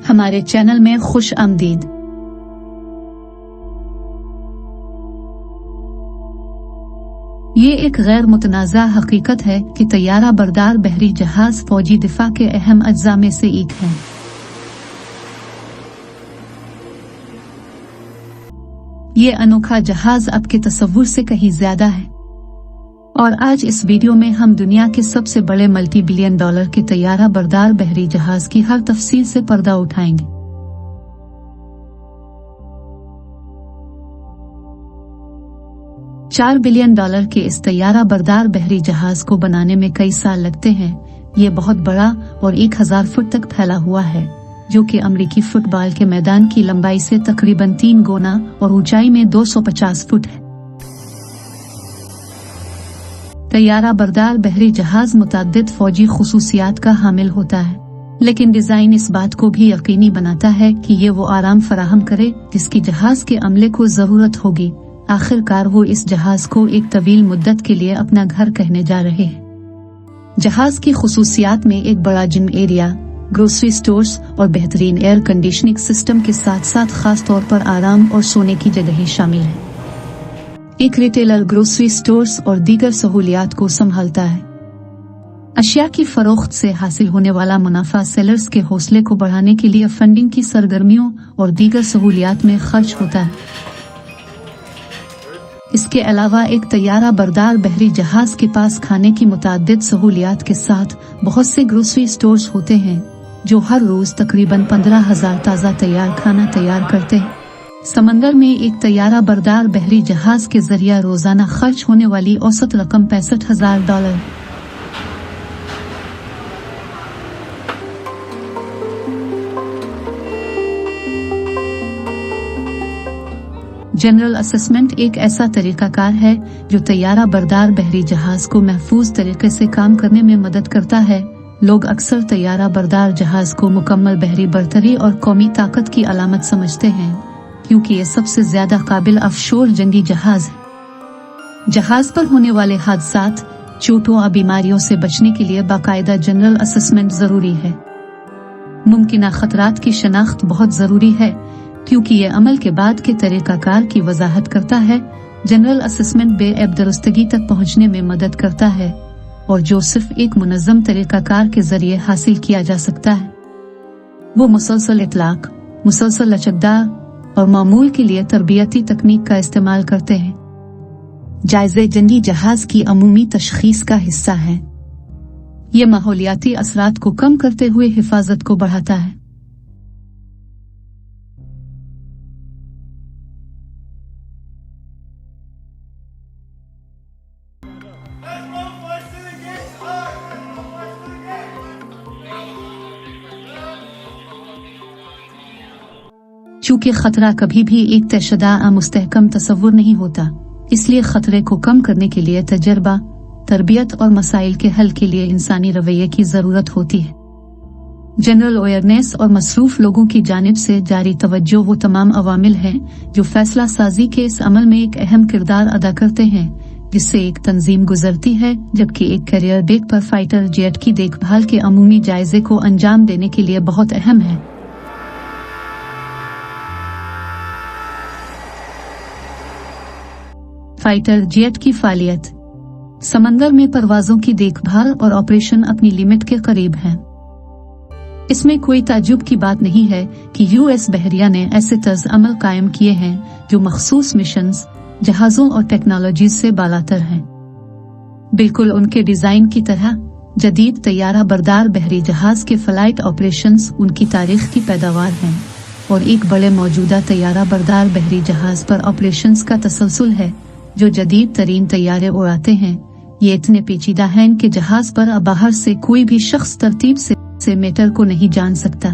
हमारे चैनल में खुश आमदीद। ये एक गैर मुतनाज़ा हकीकत है कि तैयारा बरदार बहरी जहाज फौजी दिफा के अहम अज्जा में से एक है। ये अनोखा जहाज आपके तसव्वुर से कहीं ज्यादा है और आज इस वीडियो में हम दुनिया के सबसे बड़े मल्टी बिलियन डॉलर के तैयारा बरदार बहरी जहाज की हर तफसील से पर्दा उठाएंगे। $4 बिलियन के इस तैयारा बरदार बहरी जहाज को बनाने में कई साल लगते हैं। ये बहुत बड़ा और 1000 फुट तक फैला हुआ है, जो कि अमेरिकी फुटबॉल के मैदान की लंबाई से तकरीबन 3 गुना और ऊंचाई में 250 फुट है। तैयारा बरदार बहरी जहाज मुतअद्दिद फौजी खुसूसियात का हामिल होता है, लेकिन डिजाइन इस बात को भी यकीनी बनाता है कि ये वो आराम फराहम करे जिसकी जहाज के अमले को जरूरत होगी। आखिरकार वो इस जहाज को एक तवील मुद्दत के लिए अपना घर कहने जा रहे हैं। जहाज की खुसूसियात में एक बड़ा जिम एरिया, ग्रोसरी स्टोर्स और बेहतरीन एयर कंडीशनिंग सिस्टम के साथ साथ खास तौर पर आराम और सोने की जगहें शामिल हैं। एक रिटेलर ग्रोसरी स्टोर्स और दीगर सहूलियात को संभालता है। अशिया की फरोख्त से हासिल होने वाला मुनाफा सेलर्स के हौसले को बढ़ाने के लिए फंडिंग की सरगर्मियों और दीगर सहूलियात में खर्च होता है। इसके अलावा एक तैयारा बरदार बहरी जहाज के पास खाने की मुतअद्दिद सहूलियात के साथ बहुत से ग्रोसरी स्टोर्स होते हैं, जो हर रोज तकरीबन 15,000 ताज़ा तैयार खाना तैयार करते हैं। समंदर में एक तैयारा बरदार बहरी जहाज के जरिए रोजाना खर्च होने वाली औसत रकम $65,000। जनरल असेसमेंट एक ऐसा तरीकाकार है जो तैयारा बरदार बहरी जहाज को महफूज तरीके से काम करने में मदद करता है। लोग अक्सर तैयारा बरदार जहाज को मुकम्मल बहरी बरतरी और कौमी ताकत की अलामत समझते हैं, क्योंकि ये सबसे ज्यादा काबिल अफशोर जंगी जहाज है। जहाज पर होने वाले हादसात, चोटों और बीमारियों से बचने के लिए बाकायदा जनरल असेसमेंट जरूरी है। मुमकिना खतरात की शनाख्त बहुत जरूरी है, क्योंकि ये अमल के बाद के तरीकाकार की वजाहत करता है। जनरल असेसमेंट बेऐब दुरुस्तगी तक पहुंचने में मदद करता है, और जो सिर्फ एक मुनज़्ज़म तरीकाकार के जरिए हासिल किया जा सकता है। वो मुसलसल इतलाक, मुसलसल लचकदार और मामूल के लिए तरबियती तकनीक का इस्तेमाल करते हैं। जायज़े जंगी जहाज की अमूमी तशखीस का हिस्सा है। ये माहौलियाती असरात को कम करते हुए हिफाजत को बढ़ाता है। चूँकि खतरा कभी भी एक तयशुदा मुस्तहकम तसव्वुर नहीं होता, इसलिए खतरे को कम करने के लिए तजर्बा, तरबियत और मसाइल के हल के लिए इंसानी रवैये की जरूरत होती है। जनरल अवेयरनेस और मसरूफ लोगों की जानिब से जारी तवज्जो वो तमाम अवामिल हैं जो फैसला साजी के इस अमल में एक अहम किरदार अदा करते हैं, जिससे एक तंजीम गुजरती है, जबकि एक करियर डेक पर फाइटर जेट की देखभाल के अमूमी जायजे को अंजाम देने के लिए बहुत अहम है। फाइटर जेट की फालियत समंदर में परवाजों की देखभाल और ऑपरेशन अपनी लिमिट के करीब है। इसमें कोई ताज्जुब की बात नहीं है कि यूएस बहरिया ने ऐसे तर्ज अमल कायम किए हैं जो मखसूस मिशंस, जहाजों और टेक्नोलॉजी से बालातर हैं। बिल्कुल उनके डिजाइन की तरह जदीद तैयारा बरदार बहरी जहाज के फ्लाइट ऑपरेशंस उनकी तारीख की पैदावार हैं, और एक बड़े मौजूदा तैयारा बरदार बहरी जहाज पर ऑपरेशंस का तसलसल है जो जदीद तरीन तैयारे उड़ाते हैं। ये इतने पेचीदा हैं कि जहाज पर अब बाहर से कोई भी शख्स तरतीब से मेटर को नहीं जान सकता।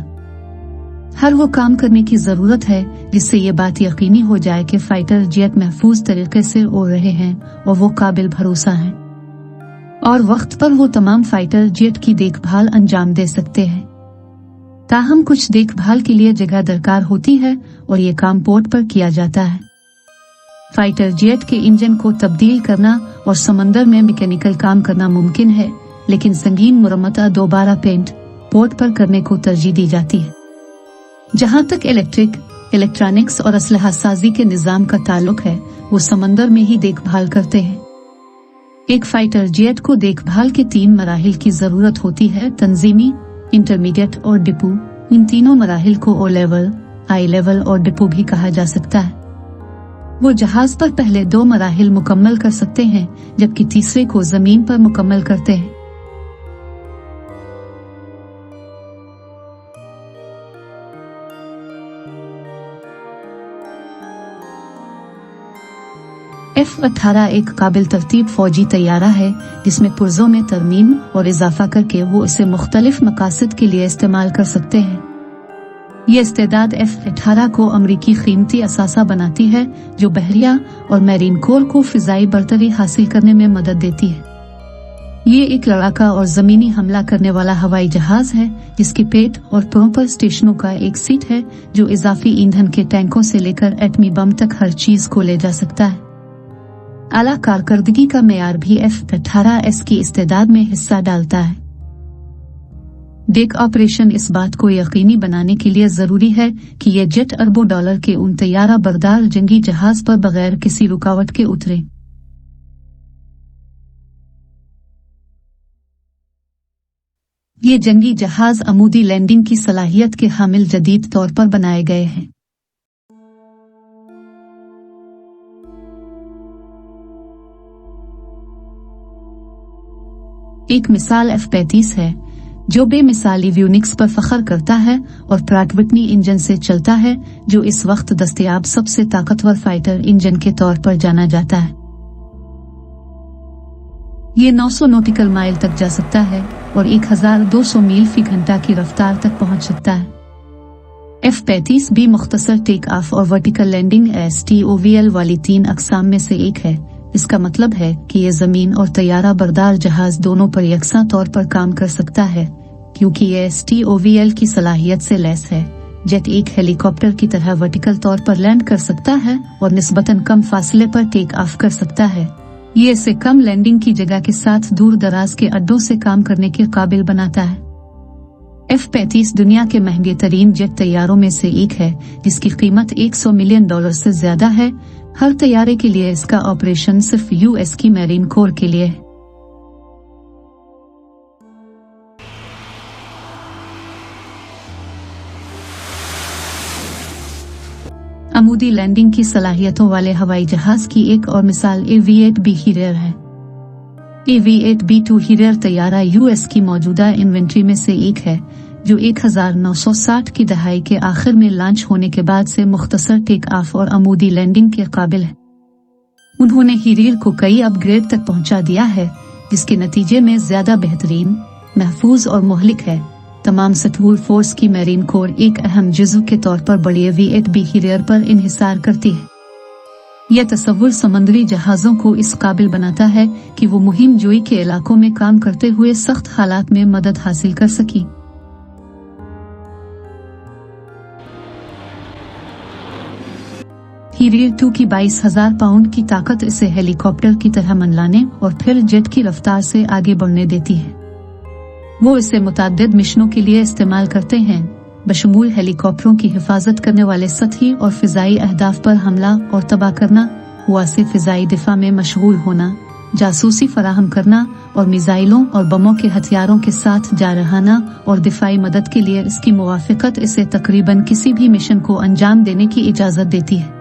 हर वो काम करने की जरूरत है जिससे ये बात यकीनी हो जाए कि फाइटर जेट महफूज तरीके से उड़ रहे हैं और वो काबिल भरोसा हैं, और वक्त पर वो तमाम फाइटर जेट की देखभाल अंजाम दे सकते हैं। ताहम कुछ देखभाल के लिए जगह दरकार होती है और ये काम पोर्ट पर किया जाता है। फाइटर जेट के इंजन को तब्दील करना और समंदर में मैकेनिकल काम करना मुमकिन है, लेकिन संगीन मुरम्मत दोबारा पेंट पोर्ट पर करने को तरजीह दी जाती है। जहां तक इलेक्ट्रॉनिक्स और असलहा साजी के निजाम का ताल्लुक है, वो समंदर में ही देखभाल करते हैं। एक फाइटर जेट को देखभाल के 3 मराहिल की जरूरत होती है: तंजीमी, इंटरमीडिएट और डिपो। इन तीनों मराहिल को ओ लेवल, आई लेवल और डिपो भी कहा जा सकता है। वो जहाज पर पहले 2 मराहिल मुकम्मल कर सकते हैं, जबकि तीसरे को जमीन पर मुकम्मल करते हैं। F-18 एक काबिल तरतीब फौजी तैयारा है जिसमें पुर्जों में तरमीम और इजाफा करके वो इसे मुख्तलिफ मकासद के लिए इस्तेमाल कर सकते हैं। ये इस्तेदाद F-18 को अमरीकी कीमती असासा बनाती है, जो बहरिया और मैरीन कोर को फिजाई बरतरी हासिल करने में मदद देती है। ये एक लड़ाका और जमीनी हमला करने वाला हवाई जहाज है जिसके पेट और पुरों पर स्टेशनों का एक सीट है, जो इजाफी ईंधन के टैंकों से लेकर एटमी बम तक हर चीज को ले जा सकता है। आला कारकर्दगी का मेयार भी F-18S की इस्तेदाद में हिस्सा डालता है। डेक ऑपरेशन इस बात को यकीनी बनाने के लिए जरूरी है कि ये जेट अरबों डॉलर के उन तैयारा बरदार जंगी जहाज पर बगैर किसी रुकावट के उतरे। ये जंगी जहाज अमूदी लैंडिंग की सलाहियत के हामिल जदीद तौर पर बनाए गए हैं। एक मिसाल F-35 है, जो बेमिसाली व्यूनिक्स पर फख्र करता है और प्रैट विटनी इंजन से चलता है, जो इस वक्त दस्तयाब सबसे ताकतवर फाइटर इंजन के तौर पर जाना जाता है। ये 900 नॉटिकल माइल तक जा सकता है और 1200 मील फी घंटा की रफ्तार तक पहुंच सकता है। F-35 भी मुख्तसर टेक ऑफ और वर्टिकल लैंडिंग STOVL वाली 3 अक़साम में से एक है। इसका मतलब है कि ये जमीन और तैयारा बरदार जहाज दोनों पर यकसा तौर पर काम कर सकता है, क्योंकि ये STOVL की सलाहियत से लैस है। जेट एक हेलीकॉप्टर की तरह वर्टिकल तौर पर लैंड कर सकता है और निस्बतन कम फासले पर टेक ऑफ कर सकता है। ये इसे कम लैंडिंग की जगह के साथ दूर दराज के अड्डों से काम करने के काबिल बनाता है। F-35 दुनिया के महंगे तरीन जेट तैयारों में से एक है, जिसकी कीमत $100 मिलियन से ज्यादा है। हर तैयारे के लिए इसका ऑपरेशन सिर्फ US की मैरीन कोर के लिए है। अमूदी लैंडिंग की सलाहियतों वाले हवाई जहाज की एक और मिसाल AV-8B हीरियर है। AV-8B2 हीरियर तैयारा US की मौजूदा इन्वेंट्री में से एक है, जो 1960 की दहाई के आखिर में लॉन्च होने के बाद से मुख्तसर टेक ऑफ और अमूदी लैंडिंग के काबिल है। उन्होंने हीरियर को कई अपग्रेड तक पहुंचा दिया है, जिसके नतीजे में ज्यादा बेहतरीन, महफूज और मुहलिक है। तमाम सटूल फोर्स की मैरीन कोर एक अहम जुज़्व के तौर पर बड़ी AV-8B हीरियर पर इन्हिसार करती है। यह तस्वुर समंदरी जहाजों को इस काबिल बनाता है कि वो मुहिम जोई के इलाकों में काम करते हुए सख्त हालात में मदद हासिल कर सकी। हीरियर 2 की 22,000 पाउंड की ताकत इसे हेलीकॉप्टर की तरह मनलाने और फिर जेट की रफ्तार से आगे बढ़ने देती है। वो इसे मुताद्दिद मिशनों के लिए इस्तेमाल करते हैं, बशमूल हेलीकॉप्टरों की हिफाजत करने वाले सतही और फिजाई अहदाफ पर हमला और तबाह करना, हुआ से फिजाई दिफा में मशगूल होना, जासूसी फराहम करना और मिसाइलों और बमों के हथियारों के साथ जारहाना और दिफाई मदद के लिए इसकी मुवाफिकत इसे तकरीबन किसी भी मिशन को अंजाम देने की इजाजत देती है।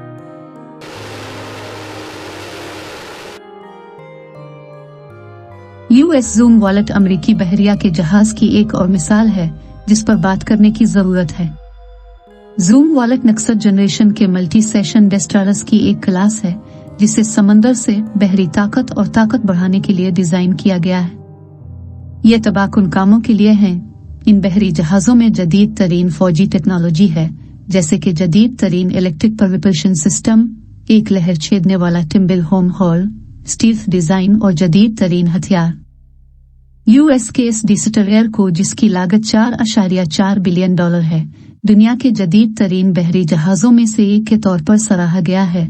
US ज़ूम वॉलेट अमरीकी बहरिया के जहाज की एक और मिसाल है जिस पर बात करने की जरूरत है। ज़ूम वॉलेट नेक्स्ट जनरेशन के मल्टी सेशन डेस्ट्रॉयर्स की एक क्लास है जिसे समंदर से बहरी ताकत और ताकत बढ़ाने के लिए डिजाइन किया गया है। ये तबाहकुन कामों के लिए हैं। इन बहरी जहाजों में जदीद तरीन फौजी टेक्नोलॉजी है, जैसे कि जदीद तरीन इलेक्ट्रिक प्रॉपल्शन सिस्टम, एक लहर छेदने वाला टिम्बल होम हॉल, स्टील्थ डिजाइन और जदीद तरीन हथियार। US के इस डिस्ट्रॉयर को, जिसकी लागत $4.4 बिलियन है, दुनिया के जदीद तरीन बहरी जहाजों में से एक के तौर पर सराहा गया है,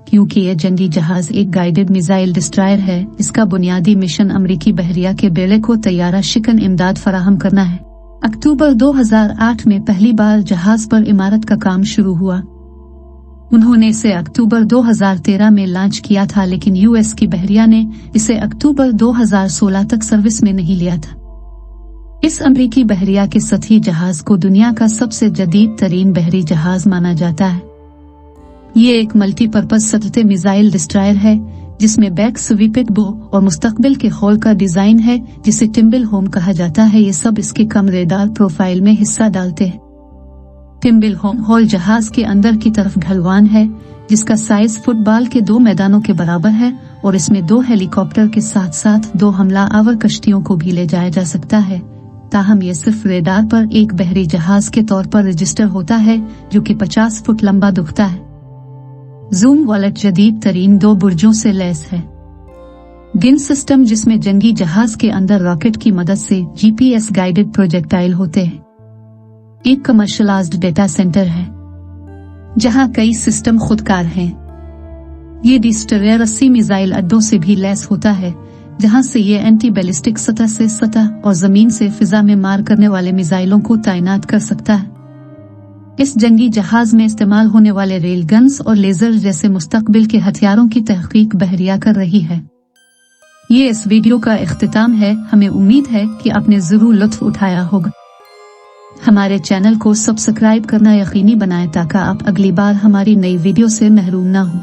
क्योंकि यह जंगी जहाज एक गाइडेड मिसाइल डिस्ट्रॉयर है। इसका बुनियादी मिशन अमरीकी बहरिया के बेड़े को तैयारा शिकन इमदाद फराहम करना है। अक्टूबर 2008 में पहली बार जहाज पर इमारत का काम शुरू हुआ। उन्होंने इसे अक्टूबर 2013 में लॉन्च किया था, लेकिन यूएस की बहरिया ने इसे अक्टूबर 2016 तक सर्विस में नहीं लिया था। इस अमेरिकी बहरिया के सतही जहाज को दुनिया का सबसे जदीद तरीन बहरी जहाज माना जाता है। ये एक मल्टीपर्पज सतही मिसाइल डिस्ट्रॉयर है जिसमें बैक स्वीपेड बो और मुस्तकबिल के हॉल का डिजाइन है जिसे टिम्बल होम कहा जाता है। ये सब इसके कम रेडार प्रोफाइल में हिस्सा डालते हैं। टिम्बल होम हॉल जहाज के अंदर की तरफ ढलवान है जिसका साइज फुटबॉल के 2 मैदानों के बराबर है और इसमें 2 हेलीकॉप्टर के साथ साथ 2 हमलावर कश्तियों को भी ले जाया जा सकता है। ताहम ये सिर्फ रेडार पर एक बहरी जहाज के तौर पर रजिस्टर होता है जो कि 50 फुट लंबा दिखता है। जूम वॉलेट जदीद तरीन 2 बुर्जों से लैस है। गिन सिस्टम जिसमें जंगी जहाज के अंदर रॉकेट की मदद से GPS गाइडेड प्रोजेक्टाइल होते हैं। एक कमर्शलाइज्ड डेटा सेंटर है जहां कई सिस्टम खुदकार हैं। ये डिस्ट्रॉयर 80 मिसाइल अड्डों से भी लैस होता है जहां से ये एंटी बैलिस्टिक सतह से सतह और जमीन से फिजा में मार करने वाले मिसाइलों को तैनात कर सकता है। इस जंगी जहाज में इस्तेमाल होने वाले रेल गन्स और लेजर जैसे मुस्तकबिल के हथियारों की तहकीक बहरिया कर रही है। ये इस वीडियो का इख्तिताम है। हमें उम्मीद है कि आपने जरूर लुत्फ उठाया होगा। हमारे चैनल को सब्सक्राइब करना यकीनी बनाएं ताकि आप अगली बार हमारी नई वीडियो से महरूम ना हो।